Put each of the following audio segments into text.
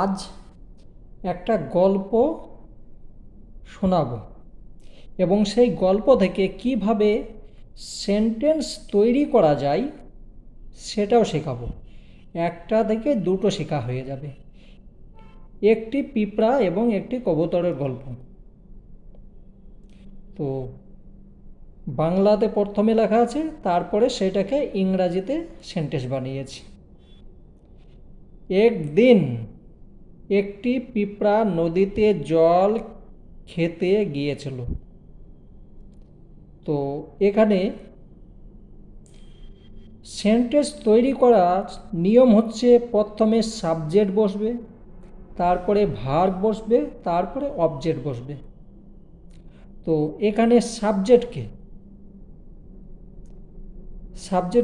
আজ একটা গল্প শোনাবো এবং সেই গল্প থেকে কিভাবে সেন্টেন্স তৈরি করা যায় সেটাও শেখাবো। একটা থেকে দুটো শেখা হয়ে যাবে। একটি পিঁপড়া এবং একটি কবুতরের গল্প। তো বাংলাতে প্রথমে লেখা আছে, তারপরে সেটাকে ইংরাজিতে সেন্টেন্স বানিয়েছি। একদিন একটি পিঁপড়া নদীতে জল খেতে গিয়েছিল। তো এখানে সেন্টেন্স তৈরি করার নিয়ম হচ্ছে, প্রথমে সাবজেক্ট বসবে, তারপরে ভার্ব বসবে, তারপরে অবজেক্ট বসবে। তো এখানে সাবজেক্ট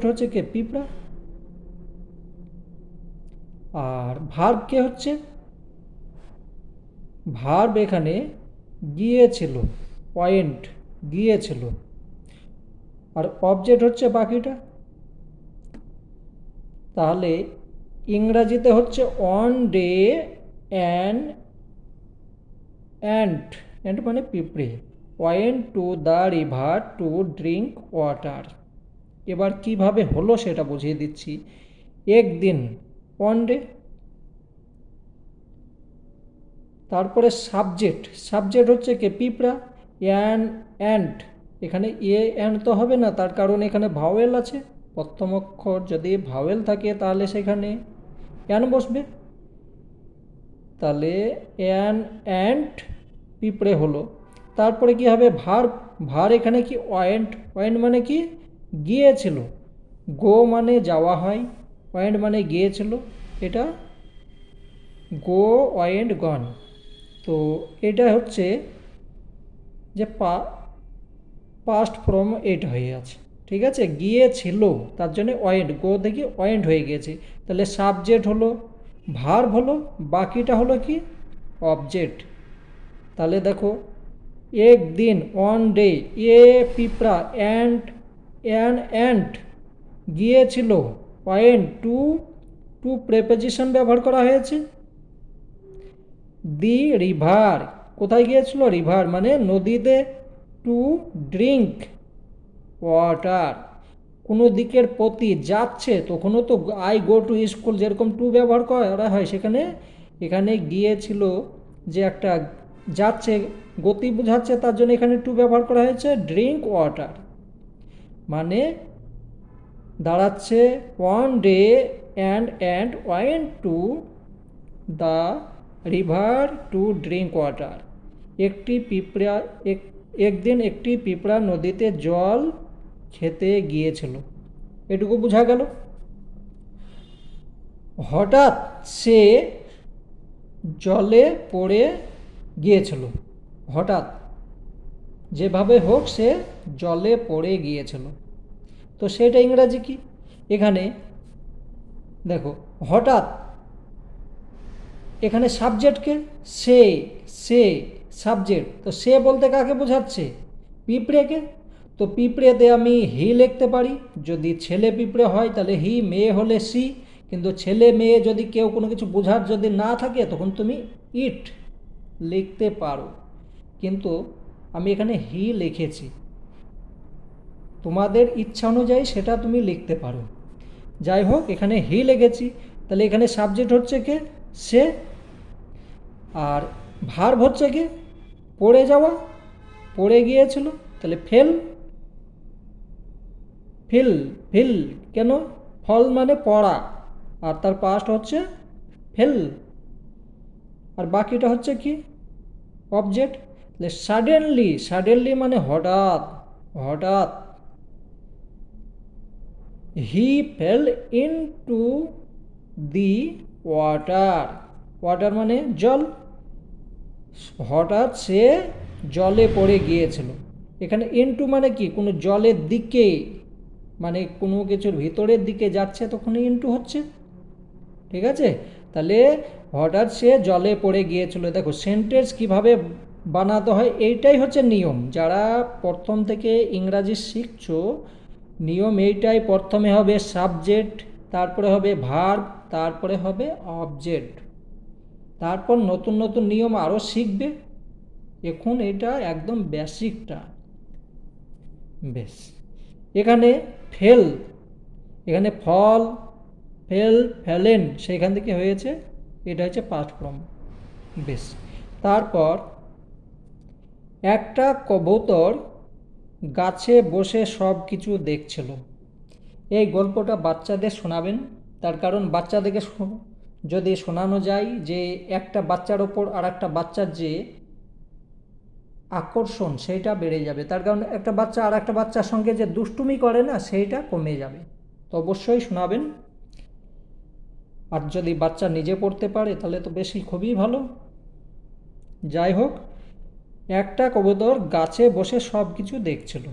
হচ্ছে কে? পিঁপড়া। আর ভার্ব কে হচ্ছে? ভার্ব এখানে গিয়েছিল, পয়েন্ট গিয়েছিল। আর অবজেক্ট হচ্ছে বাকিটা। তাহলে ইংরাজিতে হচ্ছে অন ডে অ্যান্ড অ্যান্ট মানে পিঁপড়ে went to the river to drink water. এবার কিভাবে হলো সেটা বুঝিয়ে দিচ্ছি। একদিন, ওয়ান ডে। তারপরে সাবজেক্ট হচ্ছে কে? পিঁপড়া। অ্যান্ট, এখানে অ্যান্ড তো হবে না, তার কারণ এখানে ভাওয়েল আছে। প্রথম অক্ষর যদি ভাওয়েল থাকে তাহলে সেখানে অ্যান বসবে। তাহলে অ্যান্ট পিঁপড়ে হলো। তারপরে কি হবে? ভার এখানে কি? ওয়েন্ট মানে কি? গিয়েছিল। গো মানে যাওয়া হয়, ওয়েন্ট মানে গিয়েছিল। এটা গো, ওয়েন্ট, গন। তো এটা হচ্ছে যে পাস্ট ফর্ম এইট হয়ে আছে। ঠিক আছে, গিয়েছিল তার জন্য ওয়েন্ট, গো থেকে ওয়েন্ট হয়ে গিয়েছে। তাহলে সাবজেক্ট হলো, ভার্ব হলো, বাকিটা হলো কি? অবজেক্ট। তাহলে দেখো, একদিন, ওয়ান ডে, এ পিঁপড়া, অ্যান্ট গিয়েছিল, পয়েন্ট টু প্রেপোজিশন ব্যবহার করা হয়েছে। দি রিভার, কোথায় গিয়েছিল? রিভার মানে নদীতে। টু ড্রিঙ্ক ওয়াটার, কোনো দিকের প্রতি যাচ্ছে, তখনও তো আই গো টু স্কুল যেরকম টু ব্যবহার করা হয়, এখানে গিয়েছিল যে একটা যাচ্ছে, গতি বোঝাচ্ছে, তার জন্য এখানে টু ব্যবহার করা হয়েছে। ড্রিঙ্ক ওয়াটার মানে দাঁড়াচ্ছে one day and went to the river to drink water. একদিন একটি পিঁপড়া নদীতে জল খেতে গিয়েছিল। এটুকু বোঝা গেল। হঠাৎ সে জলে পড়ে গিয়েছিল। হঠাৎ, যেভাবে হোক সে জলে পড়ে গিয়েছিল। তো সেটা ইংরাজি কি? এখানে দেখো, হঠাৎ, এখানে সাবজেক্টকে সে সাবজেক্ট। তো সে বলতে কাকে বোঝাচ্ছে? পিঁপড়েকে। তো পিঁপড়েতে আমি হি লিখতে পারি। যদি ছেলে পিঁপড়ে হয় তাহলে হি, মেয়ে হলে সি। কিন্তু ছেলে মেয়ে যদি কেউ কোনো কিছু বোঝার যদি না থাকে তখন তুমি ইট লিখতে পারো। কিন্তু আমি এখানে হি লিখেছি, তোমাদের ইচ্ছা অনুযায়ী সেটা তুমি লিখতে পারো। যাই হোক, এখানে হি লিখেছি। তাহলে এখানে সাবজেক্ট হচ্ছে কে? সে। আর ভার্ব হচ্ছে কি? পড়ে যাওয়া, পড়ে গিয়েছিল। তাহলে ফিল ফিল কেন? ফল মানে পড়া, আর তার পাস্ট হচ্ছে ফেল। আর বাকিটা হচ্ছে কি? অবজেক্ট। তাহলে সাডেনলি মানে হঠাৎ, হঠাৎ। হি ফেল ইনটু দি ওয়াটার মানে জল। হঠাৎ সে জলে পড়ে গিয়েছিল। এখানে ইনটু মানে কি? কোনো জলের দিকে, মানে কোনো কিছুর ভিতরের দিকে যাচ্ছে তখন ইনটু হচ্ছে। ঠিক আছে, তাহলে হঠাৎ সে জলে পড়ে গিয়েছিল। দেখো সেন্টেন্স কিভাবে বানাতে হয়, এইটাই হচ্ছে নিয়ম। যারা প্রথম থেকে ইংরাজি শিখছো, নিয়ম এইটাই। প্রথমে হবে সাবজেক্ট, তারপরে হবে ভার্ব, তারপরে হবে অবজেক্ট। তারপর নতুন নতুন নিয়ম আরও শিখবে। এখন এটা একদম বেসিকটা। বেশ, এখানে ফেল, এখানে ফল, ফেল, ফেলেন, সেখান থেকে হয়েছে, এটা হচ্ছে পাস্ট ফর্ম। বেশ, তারপর একটা কবুতর গাছে বসে সব কিছু দেখছিল। এই গল্পটা বাচ্চাদের শোনাবেন, তার কারণ বাচ্চাদেরকে যদি শোনানো যায় যে একটা বাচ্চার ওপর আর একটা বাচ্চার যে আকর্ষণ সেইটা বেড়ে যাবে, তার কারণ একটা বাচ্চা আর একটা বাচ্চার সঙ্গে যে দুষ্টুমি করে না সেইটা কমে যাবে। তো অবশ্যই শোনাবেন। আর যদি বাচ্চা নিজে পড়তে পারে তাহলে তো বেশি খুবই ভালো। যাই হোক, একটা কবুতর গাছে বসে সব কিছু দেখছিল।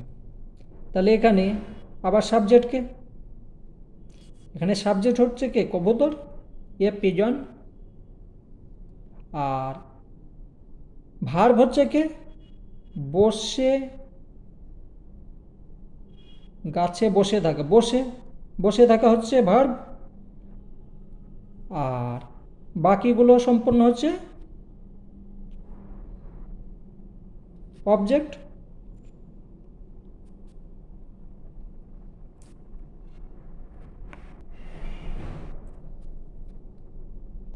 তাহলে এখানে আবার সাবজেক্টকে, এখানে সাবজেক্ট হচ্ছে কে? কবুতর, এ পিজন। আর ভার্ব হচ্ছে কে? বসে, গাছে বসে থাকা, বসে, বসে থাকা হচ্ছে ভার্ব। আর বাকিগুলো সম্পূর্ণ হচ্ছে অবজেক্ট।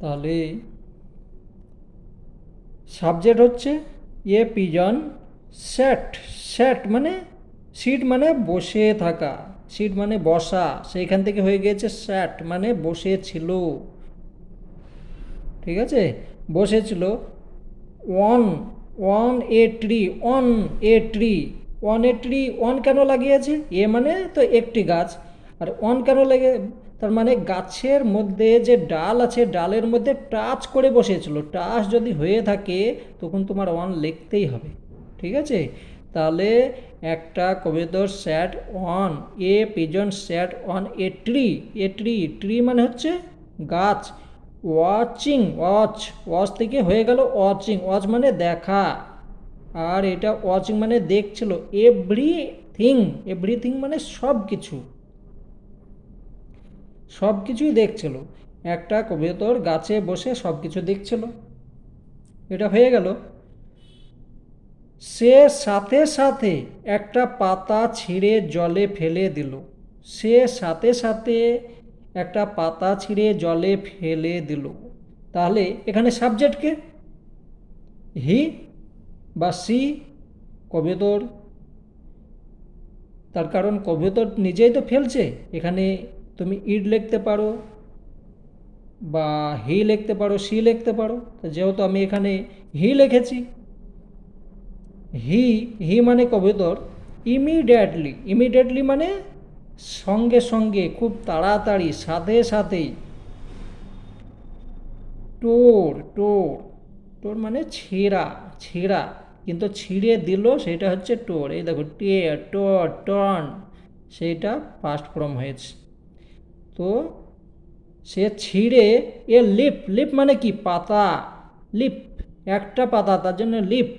তাহলে সাবজেক্ট হচ্ছে এ পিজন স্যাট। স্যাট মানে সিট মানে বসে থাকা, সিট মানে বসা, সেইখান থেকে হয়ে গিয়েছে স্যাট মানে বসেছিল। ঠিক আছে, বসেছিল। One, one a tree, on a tree, one a tree, one কেন লাগিয়েছে? এ মানে তো একটি গাছ, আর ওয়ান কেন লাগে? তার মানে গাছের মধ্যে যে ডাল আছে ডালের মধ্যে টাচ করে বসেছিল। টাচ যদি হয়ে থাকে তখন তোমার ওয়ান লিখতেই হবে। ঠিক আছে, তাহলে একটা কবুতর sat on a pigeon sat on a tree. A tree, tree মানে হচ্ছে গাছ। ওয়াচিং, ওয়াচ, ওয়াচ থেকে হয়ে গেল ওয়াচিং, ওয়াচ মানে দেখা, আর এটা ওয়াচিং মানে দেখছিল। এভরিথিং, এভরিথিং মানে সব কিছু, সব কিছুই দেখছিল। একটা কবুতর গাছে বসে সব কিছু দেখছিল, এটা হয়ে গেল। সে সাথে সাথে একটা পাতা ছিঁড়ে জলে ফেলে দিল। সে সাথে সাথে একটা পাতা ছিঁড়ে জলে ফেলে দিল। তাহলে এখানে সাবজেক্টকে হি বা সি, কবুতর, তার কারণ কবুতর নিজেই তো ফেলছে। এখানে তুমি ইড লিখতে পারো বা হি লিখতে পারো, সি লিখতে পারো। যেহেতু আমি এখানে হি লিখেছি, হি, হি মানে কবুতর। ইমিডিয়েটলি, ইমিডিয়েটলি মানে সঙ্গে সঙ্গে, খুব তাড়াতাড়ি, সাথে সাথেই। টোর, টোর, টোর মানে ছেঁড়া, ছেঁড়া, কিন্তু ছিঁড়ে দিল সেটা হচ্ছে টোর। এই দেখো টের, টোর, টর্ন, সেইটা পাস্ট ফর্ম হয়েছে। তো সে ছিঁড়ে, এ লিপ, লিপ মানে কি? পাতা, লিপ, একটা পাতা, তার জন্য লিপ।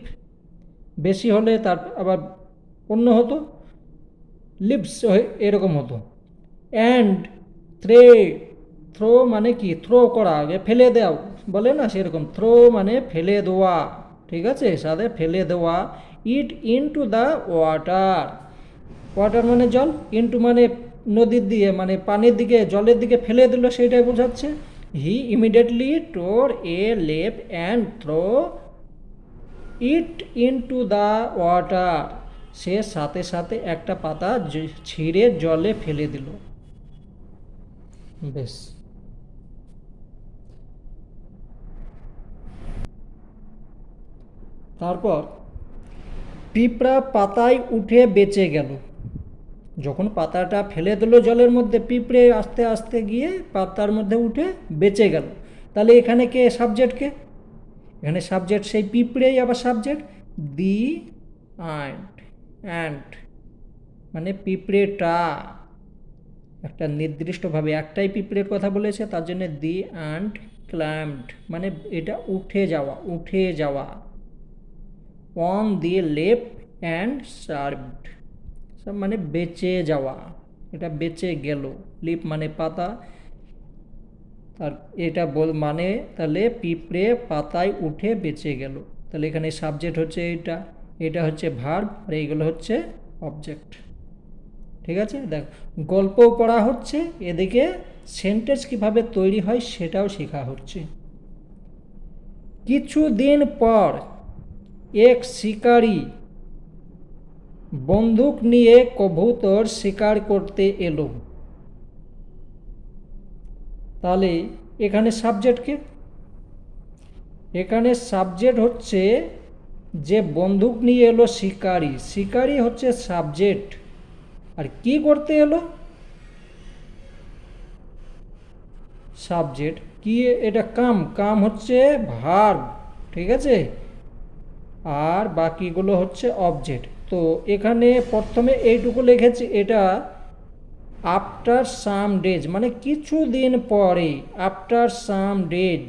বেশি হলে তার আবার অন্য হতো, লিপস এরকম হতো। অ্যান্ড থ্রে, থ্রো মানে কি? থ্রো করা, আগে ফেলে দাও বলে না, সেরকম থ্রো মানে ফেলে দেওয়া। ঠিক আছে, সাথে ফেলে দেওয়া। ইট ইনটু দ্য ওয়াটার, ওয়াটার মানে জল, ইনটু মানে নদীর দিকে, মানে পানির দিকে, জলের দিকে ফেলে দিল, সেইটাই বোঝাচ্ছে। হি immediately tore a leaf and throw it into the water. সে সাথে সাথে একটা পাতা ছিঁড়ে জলে ফেলে দিল। বেশ, তারপর পিঁপড়া পাতায় উঠে বেঁচে গেল। যখন পাতাটা ফেলে দিল জলের মধ্যে, পিঁপড়ে আস্তে আস্তে গিয়ে পাতার মধ্যে উঠে বেঁচে গেল। তাহলে এখানে কে সাবজেক্টকে? এখানে সাবজেক্ট সেই পিঁপড়েই, আবার সাবজেক্ট দি অ্যান্ট, অ্যান্ট মানে পিঁপড়েটা, একটা নির্দিষ্টভাবে একটাই পিঁপড়ের কথা বলেছে, তার জন্য দি অ্যান্ট ক্লাইম্বড মানে এটা উঠে যাওয়া, উঠে যাওয়া। অন দি লেপ অ্যান্ড সার্ভড, সব মানে বেঁচে যাওয়া, এটা বেঁচে গেল। লিপ মানে পাতা, আর এটা মানে তাহলে পিঁপড়ে পাতায় উঠে বেঁচে গেল। তাহলে এখানে সাবজেক্ট হচ্ছে এটা হচ্ছে ভার্ব, আর এইগুলো হচ্ছে অবজেক্ট। ঠিক আছে, দেখ গল্পও পড়া হচ্ছে, এদিকে সেন্টেন্স কিভাবে তৈরি হয় সেটাও শেখা হচ্ছে। কিছুদিন পর এক শিকারী বন্দুক নিয়ে কবুতর শিকার করতে এলো। তাহলে এখানে সাবজেক্ট কে? এখানে সাবজেক্ট হচ্ছে যে বন্দুক নিয়ে এলো শিকারী, শিকারী হচ্ছে সাবজেক্ট। আর কি করতে এলো? সাবজেক্ট। কি এটা? কাম হচ্ছে ভার্ব, ঠিক আছে, আর বাকিগুলো হচ্ছে অবজেক্ট। তো এখানে প্রথমে এইটুকু লিখেছি, এটা আফটার সাম ডেজ মানে কিছুদিন পরে, আফটার সাম ডেজ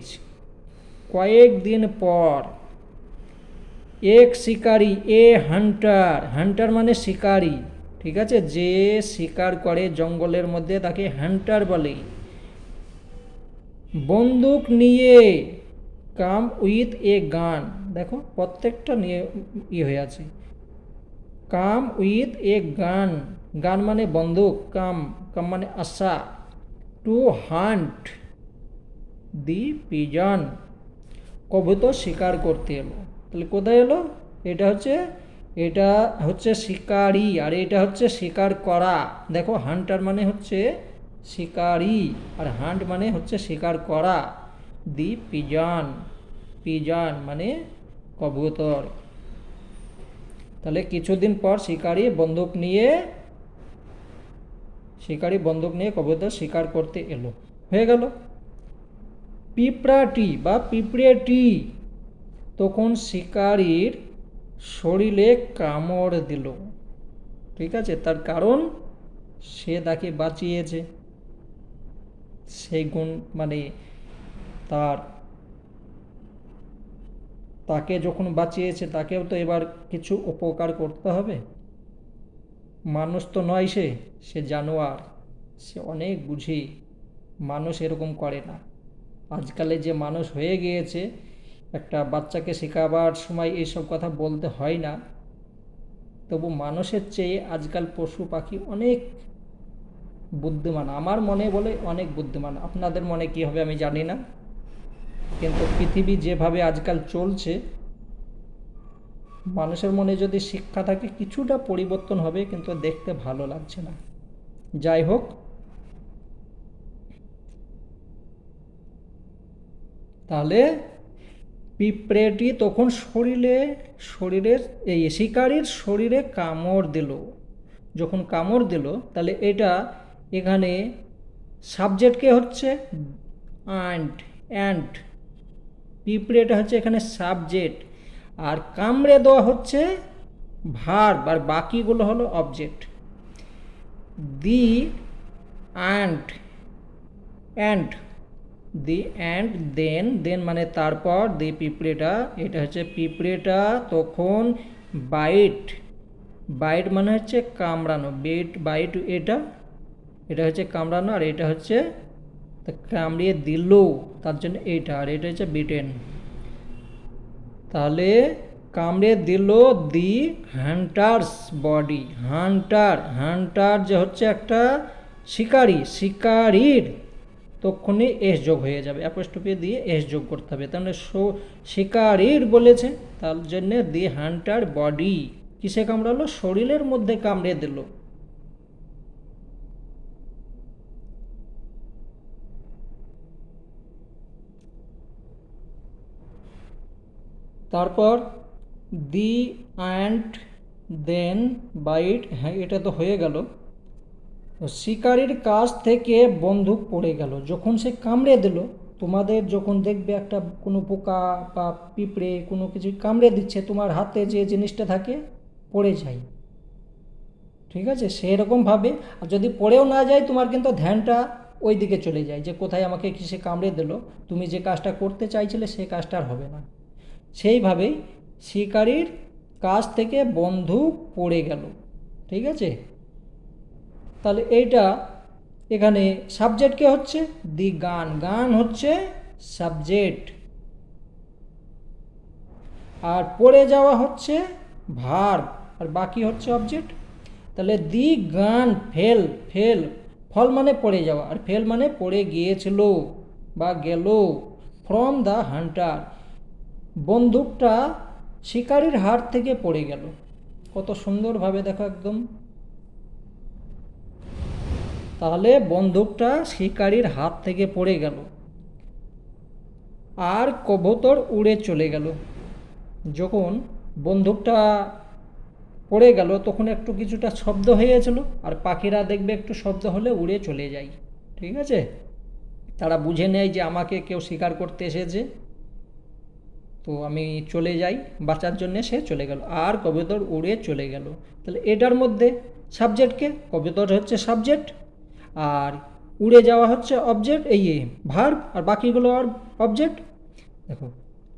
কয়েকদিন পর, এক শিকারী, এ হান্টার, হান্টার মানে শিকারী, ঠিক আছে, যে শিকার করে জঙ্গলের মধ্যে তাকে হান্টার বলে। বন্দুক নিয়ে, কাম উইথ এ গান, দেখো প্রত্যেকটা নিয়ে হয়ে আছে। কাম উইথ এ গান, গান মানে বন্দুক, কাম মানে আসা। টু হান্ট দি পিজন, কবুতর শিকার করতে এলো। তাহলে কোথায় এলো? এটা হচ্ছে শিকারি, আর এটা হচ্ছে শিকার করা। দেখো হান্টার মানে হচ্ছে শিকারি, আর হান্ট মানে হচ্ছে শিকার করা। দি পিজন, পিজন মানে কবুতর। তাহলে কিছুদিন পর শিকারি বন্দুক নিয়ে কবুতর শিকার করতে এলো, হয়ে গেল। পিঁপড়াটি বা পিঁপড়েটি তখন শিকারীর শরীরে কামড় দিল। ঠিক আছে, তার কারণ সে তাকে বাঁচিয়েছে। সেই গুণ মানে তাকে যখন বাঁচিয়েছে তাকেও তো এবার কিছু উপকার করতে হবে। মানুষ তো নয়, সে জানোয়ার, সে অনেক বুঝি, মানুষ এরকম করে না। আজকালে যে মানুষ হয়ে গিয়েছে, একটা বাচ্চাকে শেখাবার সময় এইসব কথা বলতে হয় না, তবু মানুষের চেয়ে আজকাল পশু পাখি অনেক বুদ্ধিমান, আমার মনে বলে অনেক বুদ্ধিমান। আপনাদের মনে কী হবে আমি জানি না, কিন্তু পৃথিবী যেভাবে আজকাল চলছে, মানুষের মনে যদি শিক্ষা থাকে কিছুটা পরিবর্তন হবে, কিন্তু দেখতে ভালো লাগছে না। যাই হোক, তাহলে পিঁপড়েটি তখন শরীরের এই শিকারীর শরীরে কামড় দিল। যখন কামড় দিল, তাহলে এখানে সাবজেক্টকে হচ্ছে অ্যান্ড, পিঁপড়েটা হচ্ছে এখানে সাবজেক্ট, আর কামড়ে দেওয়া হচ্ছে ভার্ব, আর বাকিগুলো হলো object. The and the and then মানে তারপর, দি পিঁপড়েটা, এটা হচ্ছে পিঁপড়েটা তখন বাইট মানে হচ্ছে কামড়ানো, বাইট এটা হচ্ছে কামড়ানো, আর এটা হচ্ছে কামড়িয়ে দিল, তার জন্য এটা, আর এটা হচ্ছে বিটেন। তাহলে কামড়ে দিল দি হান্টার্স বডি, হান্টার যে হচ্ছে একটা শিকারীর তখনই এস যোগ হয়ে যাবে, অ্যাপোস্ট্রফি দিয়ে এস যোগ করতে হবে। তাহলে শিকারীর বলেছে, তার জন্য দি হান্টার বডি কিসে কামড়ালো? শরীরের মধ্যে কামড়ে দিল। তারপর দি অ্যান্ড দেন বাইট, হ্যাঁ এটা তো হয়ে গেল। শিকারীর কাছ থেকে বন্দুক পড়ে গেল। যখন সে কামড়ে দিল, তোমাদের যখন দেখবে একটা কোনো পোকা বা পিঁপড়ে কোনো কিছু কামড়ে দিচ্ছে, তোমার হাতে যে জিনিসটা থাকে পড়ে যায়, ঠিক আছে, সেরকমভাবে। আর যদি পড়েও না যায়, তোমার কিন্তু ধ্যানটা ওই দিকে চলে যায় যে কোথায় আমাকে কিসে কামড়ে দিল, তুমি যে কাজটা করতে চাইছিলে সেই কাজটা আর হবে না। সেইভাবেই শিকারীর কাছ থেকে বন্দুক পড়ে গেল, ঠিক আছে। তাহলে এইটা এখানে সাবজেক্ট কে হচ্ছে দি গান, গান হচ্ছে সাবজেক্ট, আর পড়ে যাওয়া হচ্ছে ভার্ব, আর বাকি হচ্ছে অবজেক্ট। তাহলে দি গান ফেল, ফেল ফল মানে পড়ে যাওয়া, আর ফেল মানে পড়ে গিয়েছিল বা গেল, ফ্রম দ্য হান্টার, বন্দুকটা শিকারীর হাত থেকে পড়ে গেল। কত সুন্দরভাবে দেখো একদম। তাহলে বন্দুকটা শিকারীর হাত থেকে পড়ে গেল, আর কবুতর উড়ে চলে গেল। যখন বন্দুকটা পড়ে গেল তখন একটু কিছুটা শব্দ হয়েছিল, আর পাখিরা দেখবে একটু শব্দ হলে উড়ে চলে যায়। ঠিক আছে, তারা বুঝে নেয় যে আমাকে কেউ শিকার করতে এসেছে, তো আমি চলে যাই, বাঁচার জন্যে সে চলে গেল, আর কবুতর উড়ে চলে গেল। তাহলে এটার মধ্যে সাবজেক্টকে, কবুতর হচ্ছে সাবজেক্ট, আর উড়ে যাওয়া হচ্ছে অবজেক্ট, এই ভার্ব, আর বাকিগুলো আর অবজেক্ট। দেখো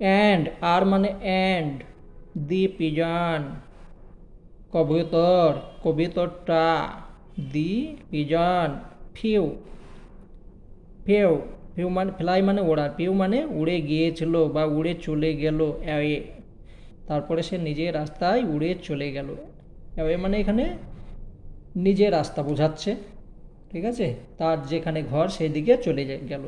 অ্যান্ড, আর মানে অ্যান্ড, দি পিজন, কবুতর, কবুতরটা, দি পিজন, ফিউ, ফিউ, ফিউ মানে ফ্লাই মানে ওড়া, ফিউ মানে উড়ে গিয়েছিল বা উড়ে চলে গেল অ্যাওয়ে, তারপরে সে নিজের রাস্তায় উড়ে চলে গেল। অ্যাওয়ে মানে এখানে নিজের রাস্তা বোঝাচ্ছে। ঠিক আছে, তার যেখানে ঘর সেই দিকে চলে গেল।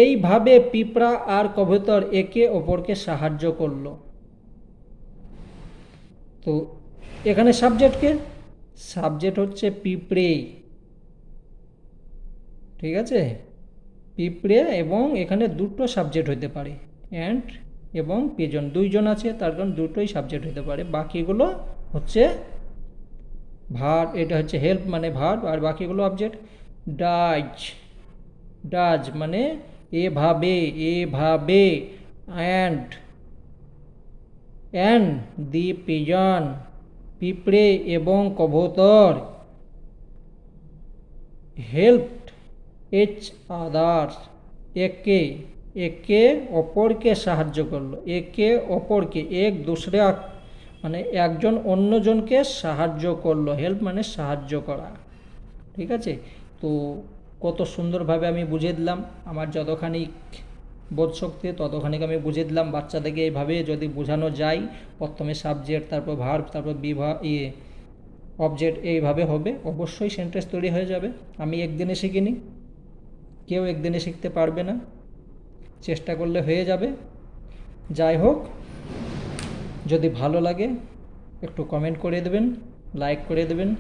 এইভাবে পিঁপড়া আর কবুতর একে অপরকে সাহায্য করলো। তো এখানে সাবজেক্টকে, সাবজেক্ট হচ্ছে পিঁপড়ে। ঠিক আছে, পিঁপড়ে, এবং এখানে দুটো সাবজেক্ট হতে পারে, অ্যান্ড এবং পিজন, দুইজন আছে তার কারণ দুটোই সাবজেক্ট হতে পারে, বাকিগুলো হচ্ছে ভার্ব। এটা হচ্ছে হেল্প মানে ভার্ব, আর বাকিগুলো অবজেক্ট। ডাজ, ডাজ মানে এভাবে, এভাবে, অ্যান্ড, অ্যান্ড দি পিজন, পিঁপড়ে এবং কবুতর, হেল্পড ইচ আদার্স, একে একে অপরকে সাহায্য করলো, একে অপরকে, এক দুসরা মানে একজন অন্যজনকে সাহায্য করলো, হেল্প মানে সাহায্য করা। ঠিক আছে, তো কত সুন্দরভাবে আমি বুঝিয়ে দিলাম, আমার যতখানি বোধশক্তি ততখানি আমি বুঝিয়ে দিলাম। বাচ্চাদেরকে এইভাবে যদি বোঝানো যায়, প্রথমে সাবজেক্ট, তারপর ভার্ব, তারপর অবজেক্ট, এইভাবে হবে, অবশ্যই সেন্টেন্স তৈরি হয়ে যাবে। আমি একদিনে শিখিনি, কেউ একদিনে শিখতে পারবে না, চেষ্টা করলে হয়ে যাবে। যাই হোক, যদি ভালো লাগে একটু কমেন্ট করে দেবেন, লাইক করে দেবেন।